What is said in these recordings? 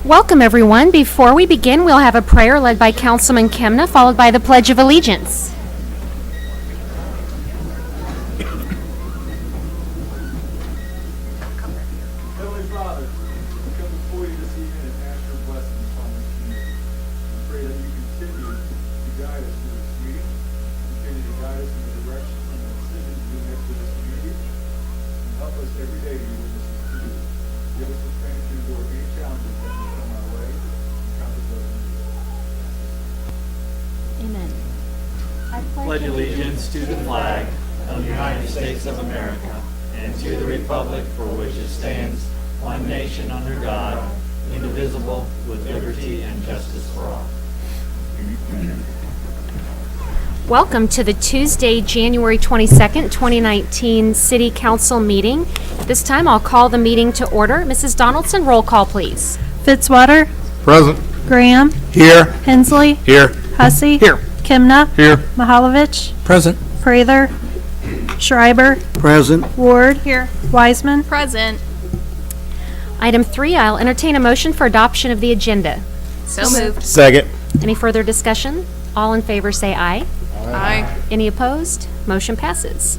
Welcome, everyone. Before we begin, we'll have a prayer led by Councilman Kemna, followed by the Pledge of Allegiance. Heavenly Father, we come before you this evening and ask your blessings upon this community. We pray that you continue to guide us through this meeting, continue to guide us in the direction and the decisions we make for this community, and help us every day to be witnesses to you. Give us the strength to endure any challenges that may come our way, and comfort those in need. Amen. Pledge allegiance to the flag of the United States of America and to the republic for which it stands, one nation under God, indivisible, with liberty and justice for all. Welcome to the Tuesday, January 22nd, 2019 City Council meeting. At this time, I'll call the meeting to order. Mrs. Donaldson, roll call, please. Fitzwater. Present. Graham. Here. Hensley. Here. Hussey. Here. Kimna. Here. Mahalovich. Present. Prather. Schreiber. Present. Ward. Here. Wiseman. Present. Item 3, I'll entertain a motion for adoption of the agenda. So moved. Second. Any further discussion? All in favor say aye. Aye. Any opposed? Motion passes.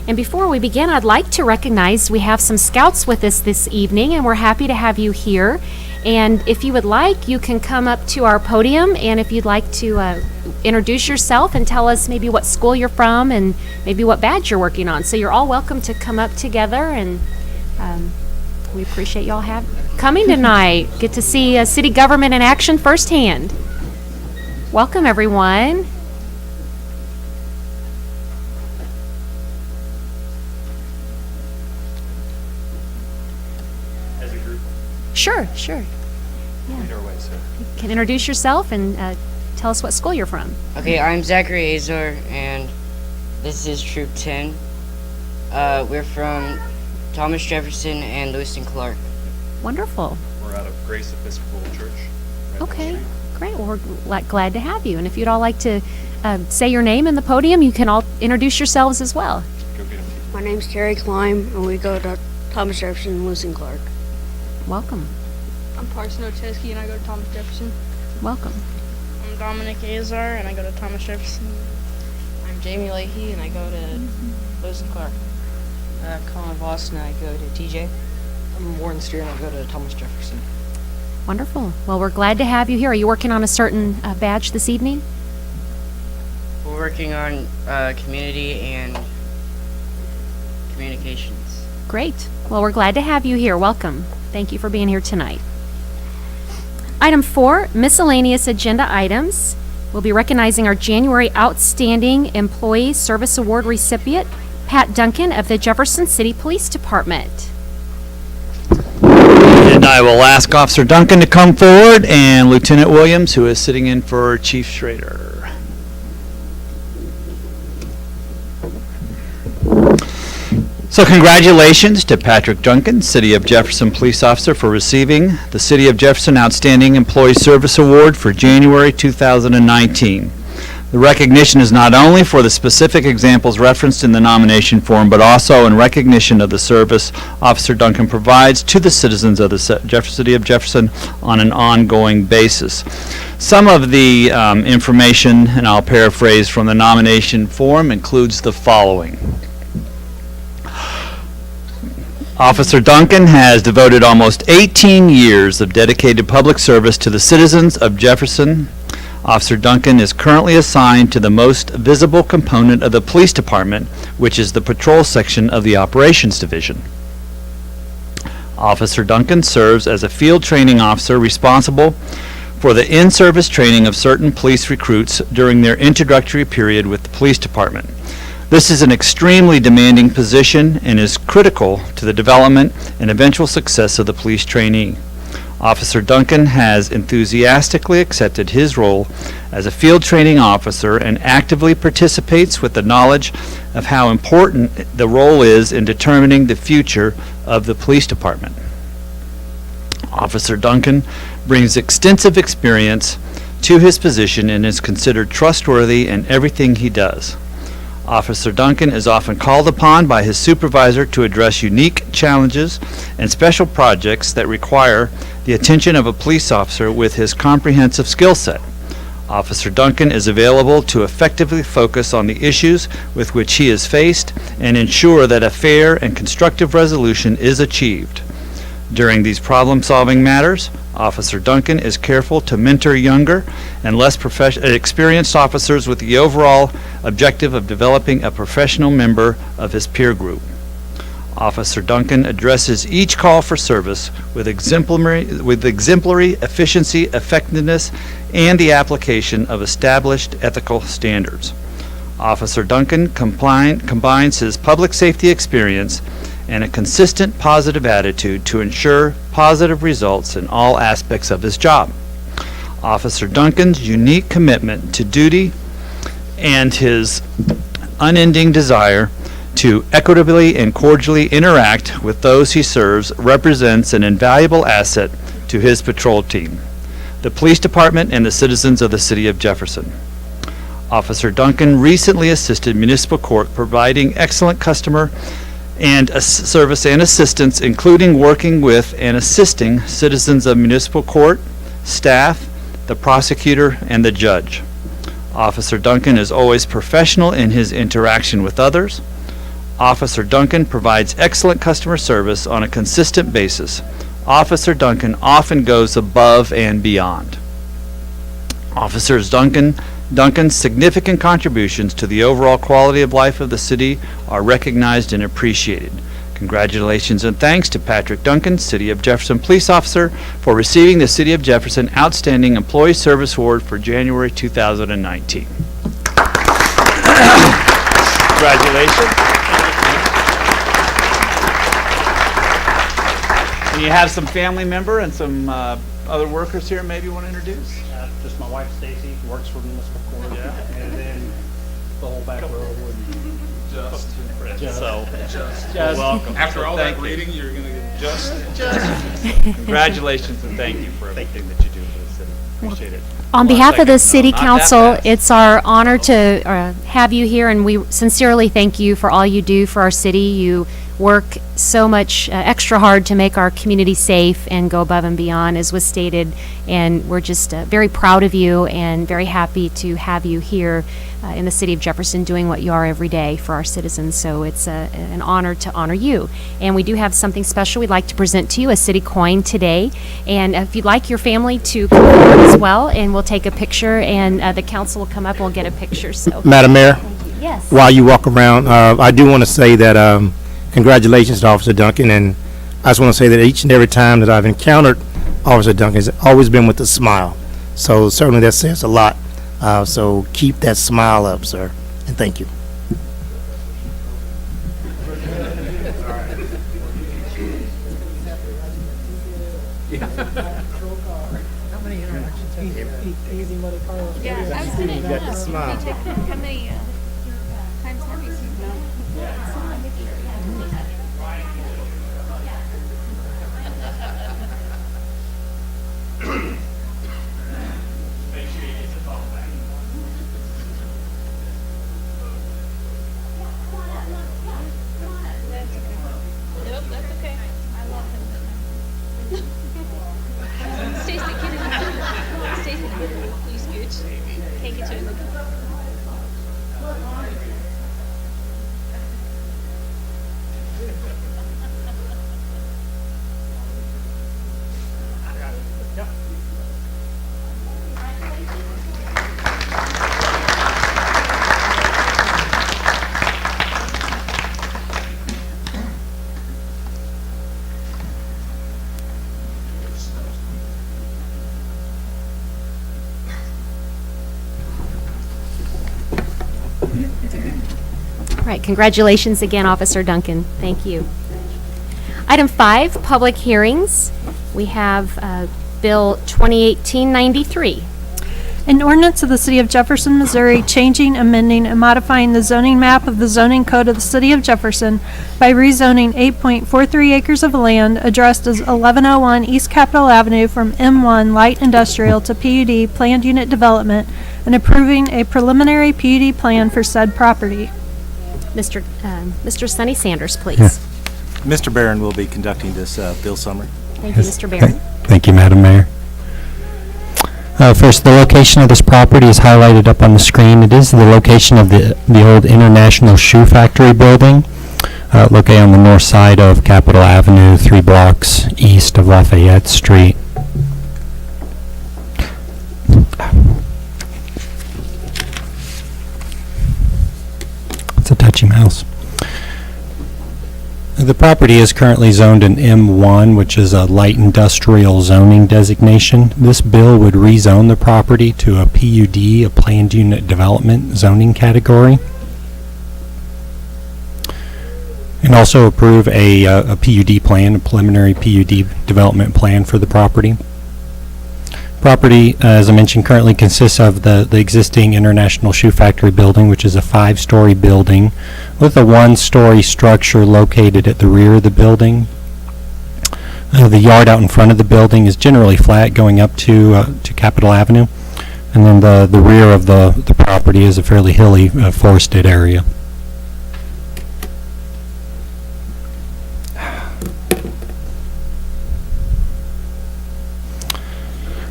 And before we begin, I'd like to recognize we have some scouts with us this evening, and we're happy to have you here. And if you would like, you can come up to our podium, and if you'd like to introduce yourself and tell us maybe what school you're from and maybe what badge you're working on. So you're all welcome to come up together, and we appreciate y'all coming tonight. Get to see city government in action firsthand. Welcome, everyone. As a group, Sure. lead our way, sir. You can introduce yourself and tell us what school you're from. Okay, I'm Zachary Azar, and this is Troop 10. We're from Thomas Jefferson and Lewis and Clark. Wonderful. We're out of Grace Episcopal Church. right down the Okay, street. great. Well, we're glad to have you. And if you'd all like to say your name in the podium, you can all introduce yourselves as well. Go get 'em. My name's Terry Klein, and we go to Thomas Jefferson and Lewis and Clark. Welcome. I'm Parson Ocheski and I go to Thomas Jefferson. Welcome. I'm Dominic Azar and I go to Thomas Jefferson. I'm Jamie Leahy and I go to Lewis and Clark. Colin Voss and I go to TJ. I'm Warren Steer and I go to Thomas Jefferson. Wonderful. Well, we're glad to have you here. Are you working on a certain badge this evening? We're working on community and communications. Great. Well, we're glad to have you here. Welcome. Thank you for being here tonight. Item 4, miscellaneous agenda items. We'll be recognizing our January Outstanding Employee Service Award recipient, Pat Duncan of the Jefferson City Police Department. And I will ask Officer Duncan to come forward and Lieutenant Williams, who is sitting in for Chief Schrader. So congratulations to Patrick Duncan, City of Jefferson Police Officer, for receiving the City of Jefferson Outstanding Employee Service Award for January 2019. The recognition is not only for the specific examples referenced in the nomination form, but also in recognition of the service Officer Duncan provides to the citizens of the City of Jefferson on an ongoing basis. Some of the information, and I'll paraphrase from the nomination form, includes the following. Officer Duncan has devoted almost 18 years of dedicated public service to the citizens of Jefferson. Officer Duncan is currently assigned to the most visible component of the police department, which is the patrol section of the operations division. Officer Duncan serves as a field training officer responsible for the in-service training of certain police recruits during their introductory period with the police department. This is an extremely demanding position and is critical to the development and eventual success of the police trainee. Officer Duncan has enthusiastically accepted his role as a field training officer and actively participates with the knowledge of how important the role is in determining the future of the police department. Officer Duncan brings extensive experience to his position and is considered trustworthy in everything he does. Officer Duncan is often called upon by his supervisor to address unique challenges and special projects that require the attention of a police officer with his comprehensive skill set. Officer Duncan is available to effectively focus on the issues with which he is faced and ensure that a fair and constructive resolution is achieved. During these problem-solving matters, Officer Duncan is careful to mentor younger and less experienced officers with the overall objective of developing a professional member of his peer group. Officer Duncan addresses each call for service with exemplary efficiency, effectiveness, and the application of established ethical standards. Officer Duncan combines his public safety experience and a consistent positive attitude to ensure positive results in all aspects of his job. Officer Duncan's unique commitment to duty and his unending desire to equitably and cordially interact with those he serves represents an invaluable asset to his patrol team, the police department, and the citizens of the city of Jefferson. Officer Duncan recently assisted municipal court providing excellent customer and service and assistance, including working with and assisting citizens of municipal court, staff, the prosecutor, and the judge. Officer Duncan is always professional in his interaction with others. Officer Duncan provides excellent customer service on a consistent basis. Officer Duncan often goes above and beyond. Officers Duncan's significant contributions to the overall quality of life of the city are recognized and appreciated. Congratulations and thanks to Patrick Duncan, City of Jefferson Police Officer, for receiving the City of Jefferson Outstanding Employee Service Award for January 2019. Congratulations. And you have some family member and some other workers here maybe you want to introduce? Just my wife Stacy, who works for municipal court, and then the whole back row would Just. So, Just. welcome. After So all thank that you. reading, you're gonna get just. Congratulations and thank you for everything that you do for the city. Appreciate it. On Hold behalf a of the second. City No, not that Council, fast. it's our honor to have you here, and we sincerely thank you for all you do for our city. You work so much extra hard to make our community safe and go above and beyond, as was stated, and we're just very proud of you and very happy to have you here in the City of Jefferson doing what you are every day for our citizens. So it's an honor to honor you. And we do have something special we'd like to present to you, a city coin today. And if you'd like your family to come forward as well, and we'll take a picture, and the council will come up and we'll get a picture. So, Madam Mayor, yes. while you walk around, I do want to say that congratulations to Officer Duncan, and I just want to say that each and every time that I've encountered Officer Duncan, has always been with a smile. So certainly that says a lot. So keep that smile up, sir, and thank you. Yeah, I was gonna got the smile. how many times have you seen that? Nope, that's okay. I love him. Stacy, get in. Stacy, will you scooch? Can't get you in the. All right, congratulations again, Officer Duncan. Thank you. Item 5, public hearings. We have Bill 2018-93. An ordinance of the City of Jefferson, Missouri, changing, amending, and modifying the zoning map of the zoning code of the City of Jefferson by rezoning 8.43 acres of land addressed as 1101 East Capitol Avenue from M1 Light Industrial to PUD Planned Unit Development and approving a preliminary PUD plan for said property. Mr. Sonny Sanders, please. Yeah. Mr. Barron will be conducting this bill summary. Thank you, Mr. Barron. Thank you, Madam Mayor. First, the location of this property is highlighted up on the screen. It is the location of the old International Shoe Factory building, located on the north side of Capitol Avenue, 3 blocks east of Lafayette Street. It's a touchy mouse. The property is currently zoned in M1, which is a light industrial zoning designation. This bill would rezone the property to a PUD, a planned unit development zoning category, and also approve a PUD plan, a preliminary PUD development plan for the property. Property, as I mentioned, currently consists of the existing International Shoe Factory building, which is a 5-story building with a 1-story structure located at the rear of the building. The yard out in front of the building is generally flat going up to Capitol Avenue, and then the rear of the property is a fairly hilly forested area.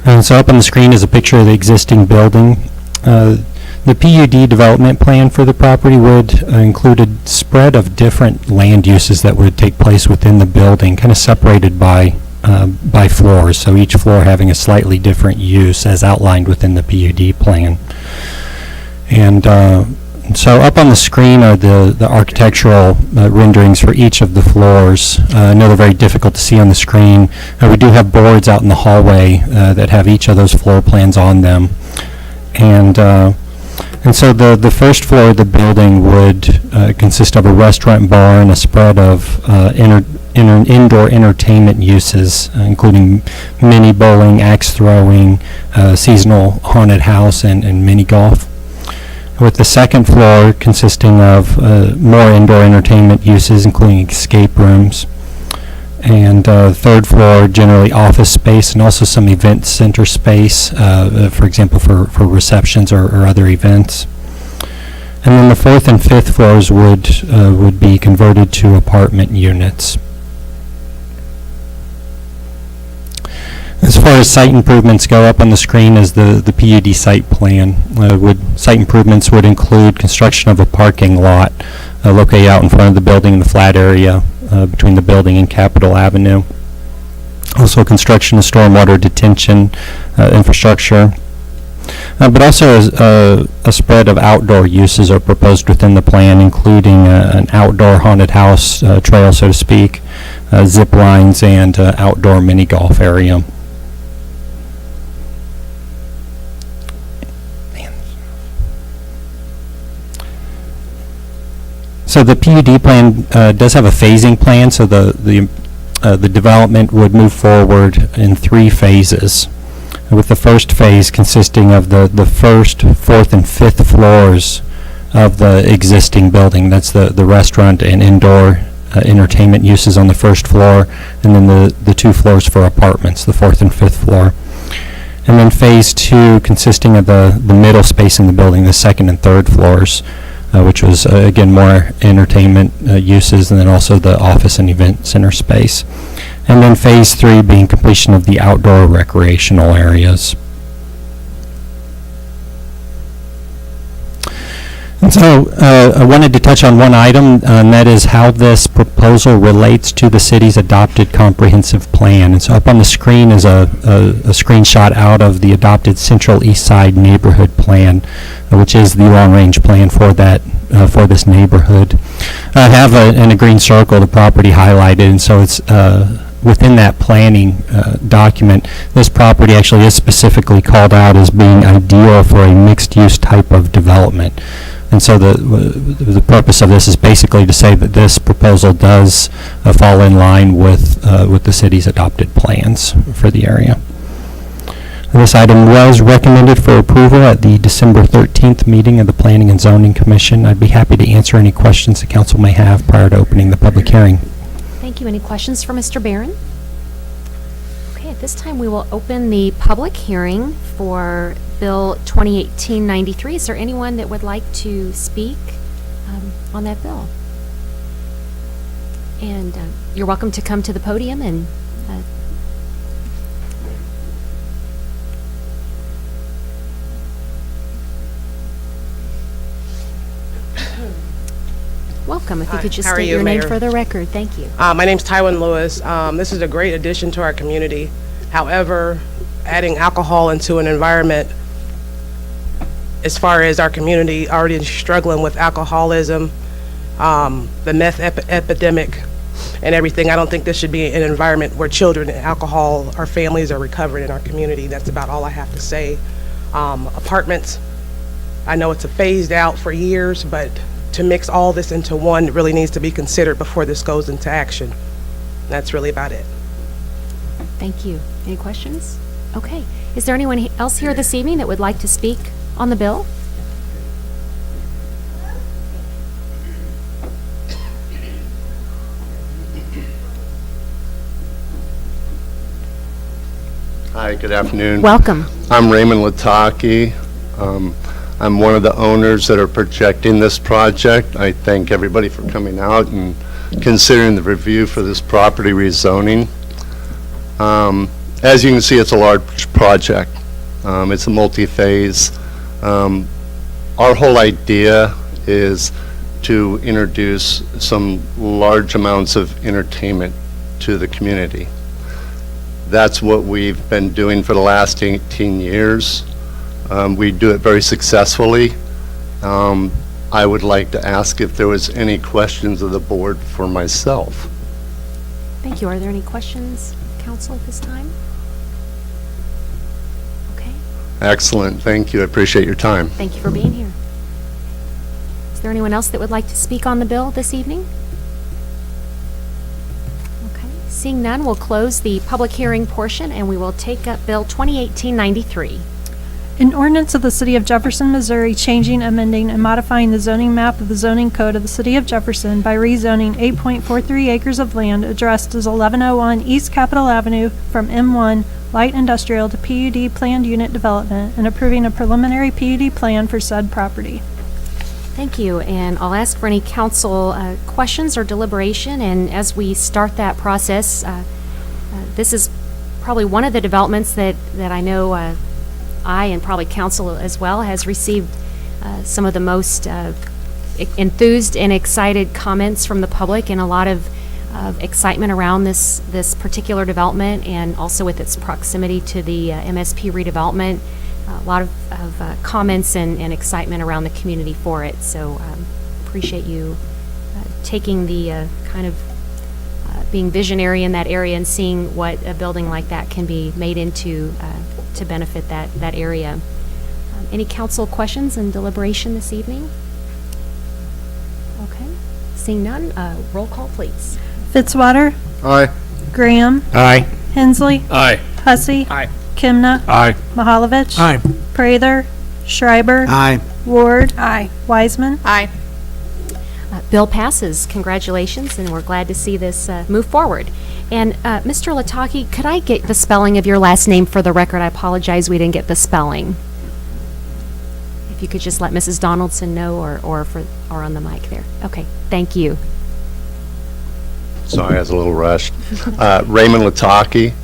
And so up on the screen is a picture of the existing building. The PUD development plan for the property would include a spread of different land uses that would take place within the building, kind of separated by floors, so each floor having a slightly different use as outlined within the PUD plan. And so up on the screen are the architectural renderings for each of the floors. I know they're very difficult to see on the screen. We do have boards out in the hallway that have each of those floor plans on them. And so the first floor of the building would consist of a restaurant, bar, and a spread of indoor entertainment uses, including mini bowling, axe throwing, seasonal haunted house, and mini golf. With the second floor consisting of more indoor entertainment uses, including escape rooms. And third floor, generally office space and also some event center space, for example, for receptions or other events. And then the fourth and fifth floors would be converted to apartment units. As far as site improvements go, up on the screen is the PUD site plan. Site improvements would include construction of a parking lot located out in front of the building in the flat area between the building and Capitol Avenue. Also construction of stormwater detention infrastructure. But also a spread of outdoor uses are proposed within the plan, including an outdoor haunted house trail, so to speak, zip lines, and outdoor mini golf area. So the PUD plan does have a phasing plan, so the development would move forward in 3 phases, with the first phase consisting of the first, fourth, and fifth floors of the existing building. That's the restaurant and indoor entertainment uses on the first floor, and then the 2 floors for apartments, the fourth and fifth floor. And then phase 2 consisting of the middle space in the building, the second and third floors, which was, again, more entertainment uses, and then also the office and event center space. And then phase 3 being completion of the outdoor recreational areas. And so I wanted to touch on one item, and that is how this proposal relates to the city's adopted comprehensive plan. And so up on the screen is a screenshot out of the adopted Central East Side Neighborhood Plan, which is the long-range plan for that for this neighborhood. I have in a green circle the property highlighted, and so it's within that planning document. This property actually is specifically called out as being ideal for a mixed-use type of development. And so the purpose of this is basically to say that this proposal does fall in line with the city's adopted plans for the area. This item was recommended for approval at the December 13th meeting of the Planning and Zoning Commission. I'd be happy to answer any questions the council may have prior to opening the public hearing. Thank you. Any questions for Mr. Barron? Okay, at this time we will open the public hearing for Bill 2018-93. Is there anyone that would like to speak on that bill. And you're welcome to come to the podium and welcome. If you could just How are state you, your name Mayor? for the record. Thank you. My name's Tywin Lewis. This is a great addition to our community. However, adding alcohol into an environment, as far as our community already struggling with alcoholism, the meth epidemic, and everything, I don't think this should be an environment where children and alcohol, our families are recovering in our community. That's about all I have to say. Apartments, I know it's a phased out for years, but to mix all this into one really needs to be considered before this goes into action. That's really about it. Thank you. Any questions? Okay. Is there anyone else here this evening that would like to speak on the bill? Hi, good afternoon. Welcome. I'm Raymond Lataki. I'm one of the owners that are projecting this project. I thank everybody for coming out and considering the review for this property rezoning. As you can see, it's a large project. It's a multi-phase. Our whole idea is to introduce some large amounts of entertainment to the community. That's what we've been doing for the last 18 years. We do it very successfully. I would like to ask if there was any questions of the board for myself. Thank you. Are there any questions, council, at this time? Okay. Excellent, thank you, I appreciate your time. Thank you for being here. Is there anyone else that would like to speak on the bill this evening? Okay. Seeing none, we'll close the public hearing portion and we will take up Bill 2018-93. An ordinance of the City of Jefferson, Missouri, changing, amending, and modifying the zoning map of the zoning code of the City of Jefferson by rezoning 8.43 acres of land addressed as 1101 East Capitol Avenue from M1 Light Industrial to PUD Planned Unit Development and approving a preliminary PUD plan for said property. Thank you, and I'll ask for any council questions or deliberation, and as we start that process, this is probably one of the developments that I know I and probably council as well has received some of the most enthused and excited comments from the public, and a lot of excitement around this particular development, and also with its proximity to the MSP redevelopment. A lot of comments and excitement around the community for it. So appreciate you taking the kind of being visionary in that area and seeing what a building like that can be made into to benefit that area. Any council questions and deliberation this evening? Okay. Seeing none, roll call, please. Fitzwater. Aye. Graham. Aye. Hensley. Aye. Hussey. Aye. Kimna. Aye. Mahalovich. Aye. Prather. Schreiber. Aye. Ward. Aye. Wiseman. Aye. Bill passes. Congratulations, and we're glad to see this move forward. And Mr. Lataki, could I get the spelling of your last name for the record? I apologize, we didn't get the spelling. If you could just let Mrs. Donaldson know, or on the mic there. Okay, thank you. Sorry, I was a little rushed. Raymond Lataki,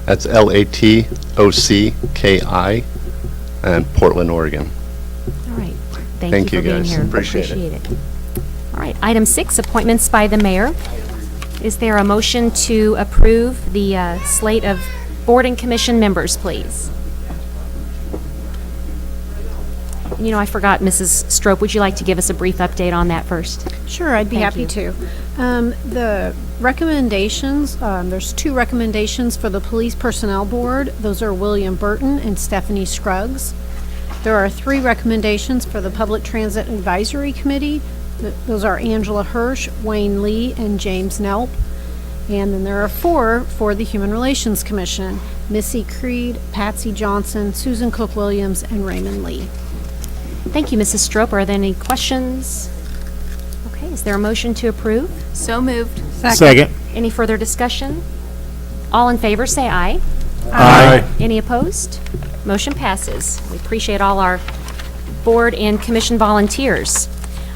that's Latocki, and Portland, Oregon. All right. Thank Thank you you, for being guys. here. Appreciate it. it. All right, item 6, appointments by the mayor. Is there a motion to approve the slate of board and commission members, please? You know, I forgot, Mrs. Strope, would you like to give us a brief update on that first? Sure, I'd be Thank happy you. to. The recommendations, there's 2 recommendations for the Police Personnel Board. Those are William Burton and Stephanie Scruggs. There are 3 recommendations for the Public Transit Advisory Committee. Those are Angela Hirsch, Wayne Lee, and James Nelp. And then there are 4 for the Human Relations Commission: Missy Creed, Patsy Johnson, Susan Cook-Williams, and Raymond Lee. Thank you, Mrs. Strope. Are there any questions? Okay, is there a motion to approve? So moved. Second. Any further discussion? All in favor, say aye. Aye. Any opposed? Motion passes. We appreciate all our board and commission volunteers.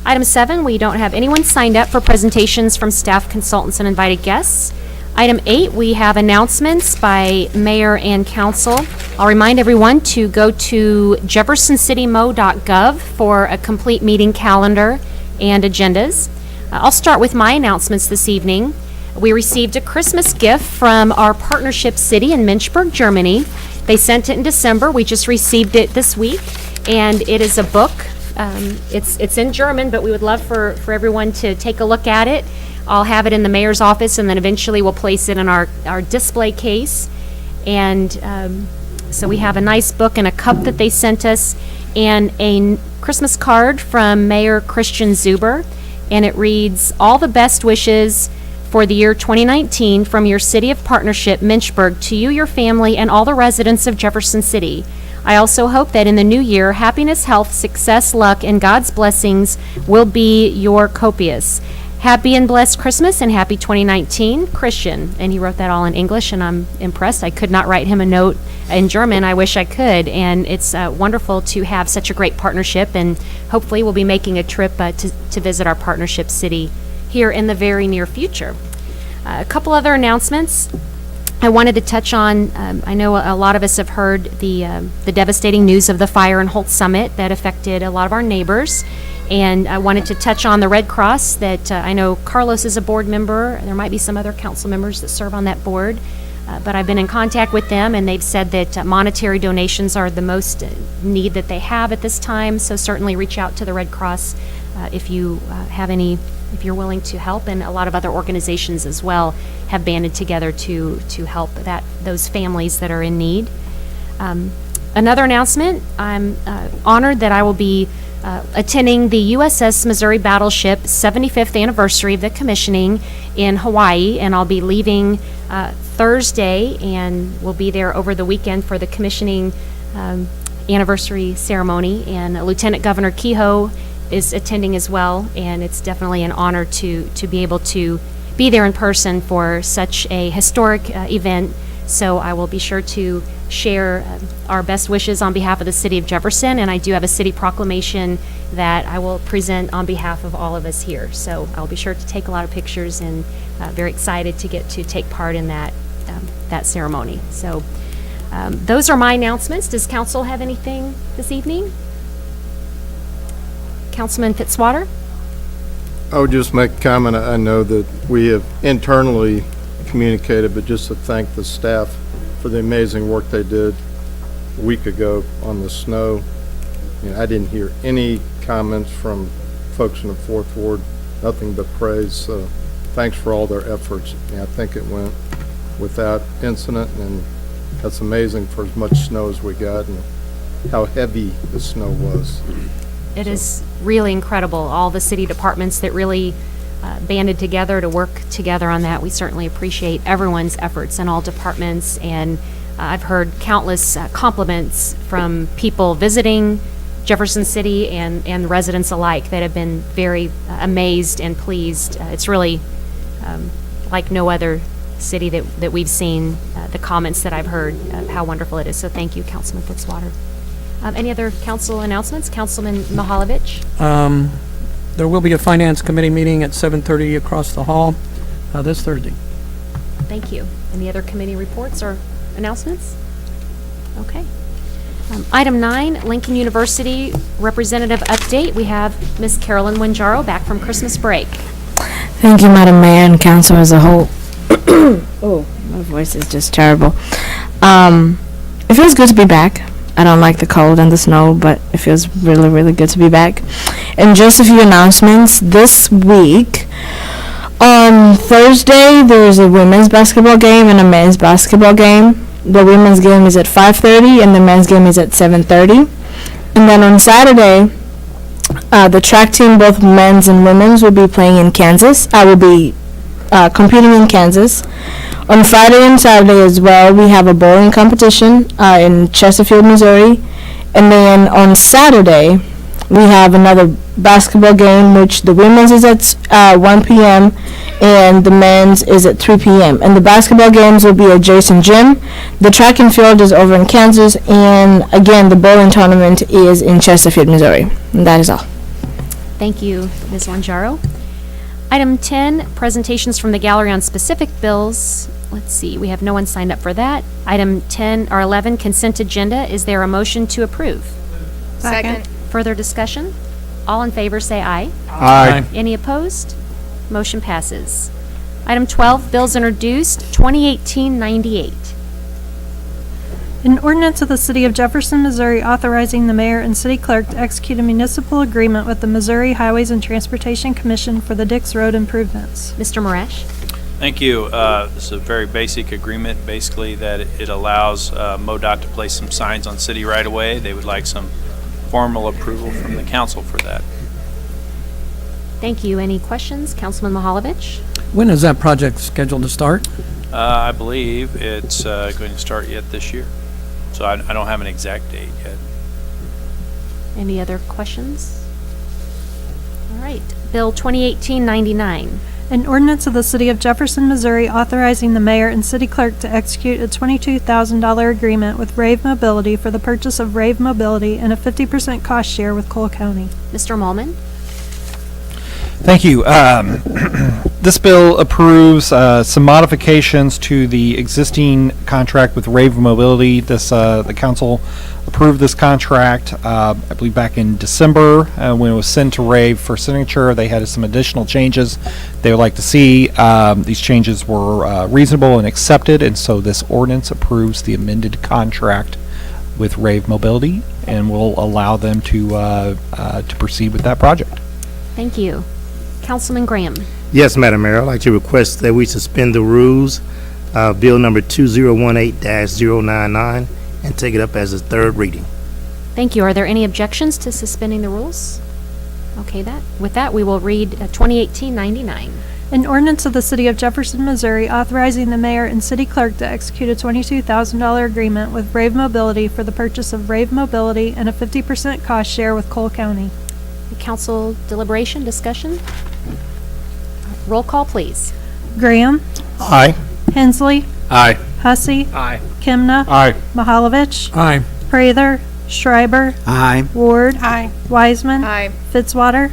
Item 7, we don't have anyone signed up for presentations from staff, consultants, and invited guests. Item 8, we have announcements by mayor and council. I'll remind everyone to go to jeffersoncitymo.gov for a complete meeting calendar and agendas. I'll start with my announcements this evening. We received a Christmas gift from our partnership city in Münchberg, Germany. They sent it in December. We just received it this week, and it is a book. It's in German, but we would love for everyone to take a look at it. I'll have it in the mayor's office, and then eventually we'll place it in our display case. And so we have a nice book and a cup that they sent us, and a Christmas card from Mayor Christian Zuber, and it reads, "All the best wishes for the year 2019 from your City of Partnership, Münchberg, to you, your family, and all the residents of Jefferson City. I also hope that in the new year, happiness, health, success, luck, and God's blessings will be your copious. Happy and blessed Christmas and happy 2019, Christian." And he wrote that all in English, and I'm impressed. I could not write him a note in German. I wish I could. And it's wonderful to have such a great partnership, and hopefully we'll be making a trip to visit our partnership city here in the very near future. A couple other announcements I wanted to touch on. I know a lot of us have heard the devastating news of the fire in Holt Summit that affected a lot of our neighbors. And I wanted to touch on the Red Cross that I know Carlos is a board member. There might be some other council members that serve on that board. But I've been in contact with them, and they've said that monetary donations are the most need that they have at this time. So certainly reach out to the Red Cross if you have any, if you're willing to help. And a lot of other organizations as well have banded together to help those families that are in need. Another announcement, I'm honored that I will be attending the USS Missouri Battleship 75th anniversary of the commissioning in Hawaii, and I'll be leaving Thursday, and we'll be there over the weekend for the commissioning anniversary ceremony. And Lieutenant Governor Kehoe is attending as well, and it's definitely an honor to be able to be there in person for such a historic event. So I will be sure to share our best wishes on behalf of the City of Jefferson, and I do have a city proclamation that I will present on behalf of all of us here. So I'll be sure to take a lot of pictures, and very excited to get to take part in that ceremony. So those are my announcements. Does council have anything this evening? Councilman Fitzwater? I would just make a comment. I know that we have internally communicated, but just to thank the staff for the amazing work they did a week ago on the snow. I didn't hear any comments from folks in the Fourth Ward, nothing but praise. So thanks for all their efforts. I think it went without incident, and that's amazing for as much snow as we got and how heavy the snow was. It is really incredible, all the city departments that really banded together to work together on that. We certainly appreciate everyone's efforts in all departments, and I've heard countless compliments from people visiting Jefferson City and residents alike that have been very amazed and pleased. It's really like no other city that we've seen, the comments that I've heard of how wonderful it is. So thank you, Councilman Fitzwater. Any other council announcements? Councilman Mihaljevic? There will be a Finance Committee meeting at 7:30 across the hall this Thursday. Thank you. Any other committee reports or announcements? Okay. Item 9, Lincoln University representative update. We have Miss Carolyn Winjaro back from Christmas break. Thank you, Madam Mayor and Council as a whole. Oh, my voice is just terrible. It feels good to be back. I don't like the cold and the snow, but it feels really, really good to be back. And just a few announcements. This week, on Thursday, there's a women's basketball game and a men's basketball game. The women's game is at 5:30 and the men's game is at 7:30. And then on Saturday, the track team, both men's and women's, will be playing in Kansas. I will be competing in Kansas. On Friday and Saturday as well, we have a bowling competition in Chesterfield, Missouri. And then on Saturday, we have another basketball game, which the women's is at 1 p.m. and the men's is at 3 p.m. And the basketball games will be at Jason Gym. The track and field is over in Kansas. And again, the bowling tournament is in Chesterfield, Missouri. And that is all. Thank you, Ms. Lanjaro. Item 10, presentations from the gallery on specific bills. Let's see, we have no one signed up for that. Item 10 or 11, consent agenda. Is there a motion to approve? Second. Further discussion? All in favor say aye. Aye. Any opposed? Motion passes. Item 12, bills introduced, 2018-98. An ordinance of the City of Jefferson, Missouri authorizing the mayor and city clerk to execute a municipal agreement with the Missouri Highways and Transportation Commission for the Dix Road improvements. Mr. Marash? Thank you. This is a very basic agreement, basically that it allows MoDOT to place some signs on city right-of-way. They would like some formal approval from the council for that. Thank you. Any questions? Councilman Mahalovich? When is that project scheduled to start? I believe it's going to start yet this year. So I don't have an exact date yet. Any other questions? All right. Bill 2018-99. An ordinance of the City of Jefferson, Missouri authorizing the mayor and city clerk to execute a $22,000 agreement with Rave Mobility for the purchase of Rave Mobility and a 50% cost share with Cole County. Mr. Malman? Thank you. This bill approves some modifications to the existing contract with Rave Mobility. The council approved this contract, I believe back in December when it was sent to Rave for signature. They had some additional changes they would like to see. These changes were reasonable and accepted, and so this ordinance approves the amended contract with Rave Mobility and will allow them to proceed with that project. Thank you. Councilman Graham? Yes, Madam Mayor, I'd like to request that we suspend the rules, Bill number 2018-099, and take it up as a third reading. Thank you. Are there any objections to suspending the rules? Okay, with that, we will read 2018-99. An ordinance of the City of Jefferson, Missouri authorizing the mayor and city clerk to execute a $22,000 agreement with Rave Mobility for the purchase of Rave Mobility and a 50% cost share with Cole County. Council deliberation, discussion? Roll call, please. Graham? Aye. Hensley? Aye. Hussey? Aye. Kimna? Aye. Mahalovich? Aye. Prather? Schreiber? Aye. Ward? Aye. Wiseman? Aye. Fitzwater?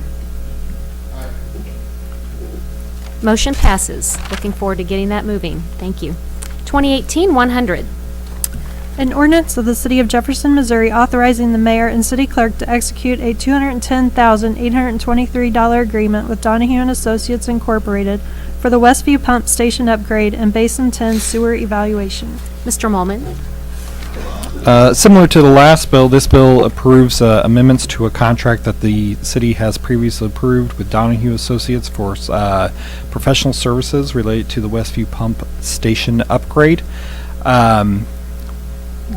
Motion passes. Looking forward to getting that moving. Thank you. 2018-100. An ordinance of the City of Jefferson, Missouri authorizing the mayor and city clerk to execute a $210,823 agreement with Donahue and Associates Incorporated for the Westview Pump Station upgrade and Basin 10 sewer evaluation. Mr. Molman? Similar to the last bill, this bill approves amendments to a contract that the city has previously approved with Donahue Associates for professional services related to the Westview Pump Station upgrade.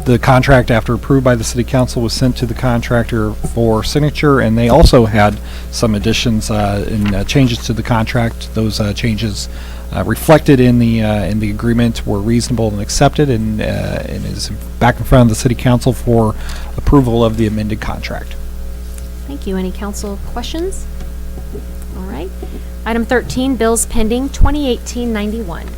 The contract, after approved by the city council, was sent to the contractor for signature, and they also had some additions and changes to the contract. Those changes reflected in the agreement were reasonable and accepted, and is back in front of the city council for approval of the amended contract. Thank you. Any council questions? All right. Item 13, bills pending, 2018-91.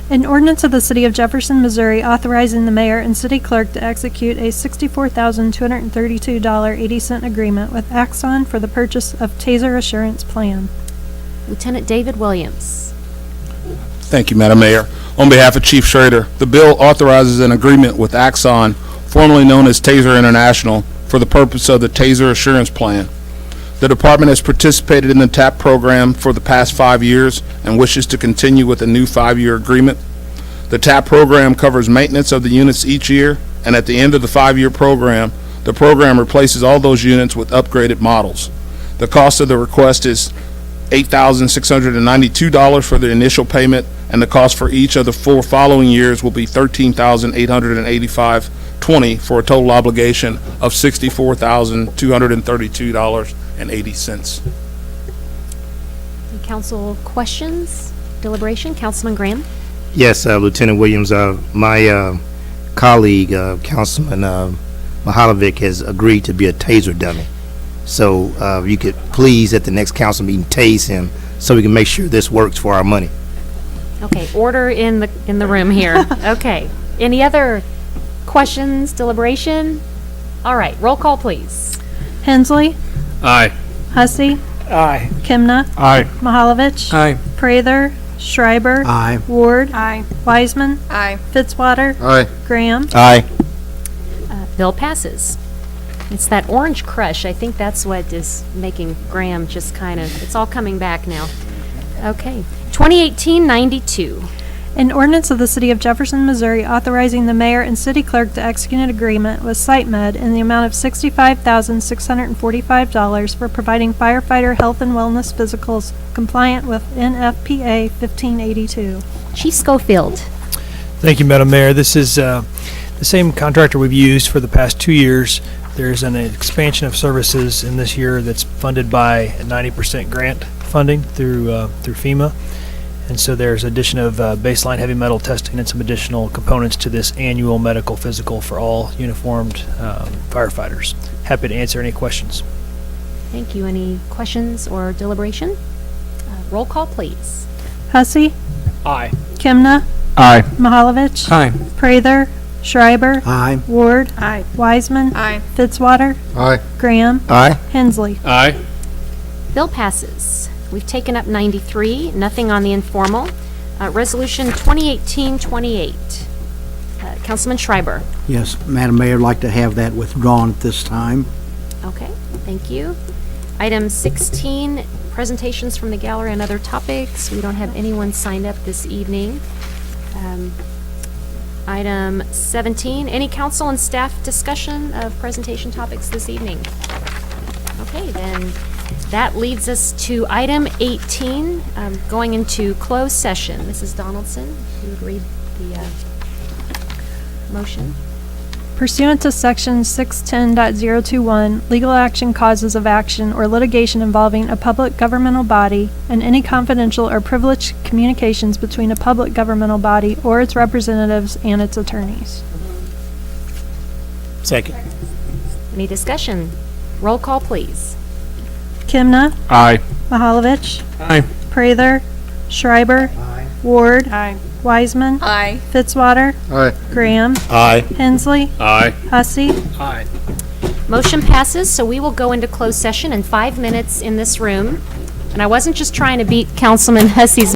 An ordinance of the City of Jefferson, Missouri authorizing the mayor and city clerk to execute a $64,232.80 agreement with Axon for the purchase of Taser Assurance Plan. Lieutenant David Williams. Thank you, Madam Mayor. On behalf of Chief Schrader, the bill authorizes an agreement with Axon, formerly known as Taser International, for the purpose of the Taser Assurance Plan. The department has participated in the TAP program for the past 5 years and wishes to continue with a new 5-year agreement. The TAP program covers maintenance of the units each year, and at the end of the 5-year program, the program replaces all those units with upgraded models. The cost of the request is $8,692 for the initial payment, and the cost for each of the 4 following years will be $13,885.20 for a total obligation of $64,232.80. Council questions, deliberation? Councilman Graham? Yes, Lieutenant Williams, my colleague, Councilman Mahalovic, has agreed to be a taser dummy. So you could please, at the next council meeting, tase him so we can make sure this works for our money. Okay, order in the room here. Okay. Any other questions, deliberation? All right, roll call, please. Hensley? Aye. Hussey? Aye. Kimna. Aye. Mahalovich. Aye. Prather. Schreiber. Aye. Ward. Wiseman. Aye. Fitzwater. Aye. Graham. Aye. Bill passes. It's that orange crush. I think that's what is making Graham just kind of, it's all coming back now. Okay. 2018-92. An ordinance of the City of Jefferson, Missouri authorizing the mayor and city clerk to execute an agreement with SiteMed in the amount of $65,645 for providing firefighter health and wellness physicals compliant with NFPA 1582. Chief Schofield. Thank you, Madam Mayor. This is the same contractor we've used for the past 2 years. There's an expansion of services in this year that's funded by a 90% grant funding through FEMA. And so there's addition of baseline heavy metal testing and some additional components to this annual medical physical for all uniformed firefighters. Happy to answer any questions. Thank you. Any questions or deliberation? Roll call, please. Hussey. Aye. Kimna. Aye. Mahalovich. Aye. Prather. Schreiber. Aye. Ward. Wiseman. Aye. Fitzwater. Aye. Graham. Aye. Hensley. Aye. Bill passes. We've taken up 93, nothing on the informal. Resolution 2018-28. Councilman Schreiber. Yes, Madam Mayor, I'd like to have that withdrawn at this time. Okay, thank you. Item 16, presentations from the gallery and other topics. We don't have anyone signed up this evening. Item 17, any council and staff discussion of presentation topics this evening? Okay, then that leads us to item 18, going into closed session. Mrs. Donaldson, if you would read the motion. Pursuant to Section 610.021, legal action, causes of action, or litigation involving a public governmental body, and any confidential or privileged communications between a public governmental body or its representatives and its attorneys. Second. Any discussion? Roll call, please. Kimna. Aye. Mahalovich. Aye. Prather. Schreiber. Ward. Wiseman. Aye. Fitzwater. Aye. Graham. Aye. Hensley. Aye. Hussey. Aye. Motion passes, so we will go into closed session in 5 minutes in this room. And I wasn't just trying to beat Councilman Hussey's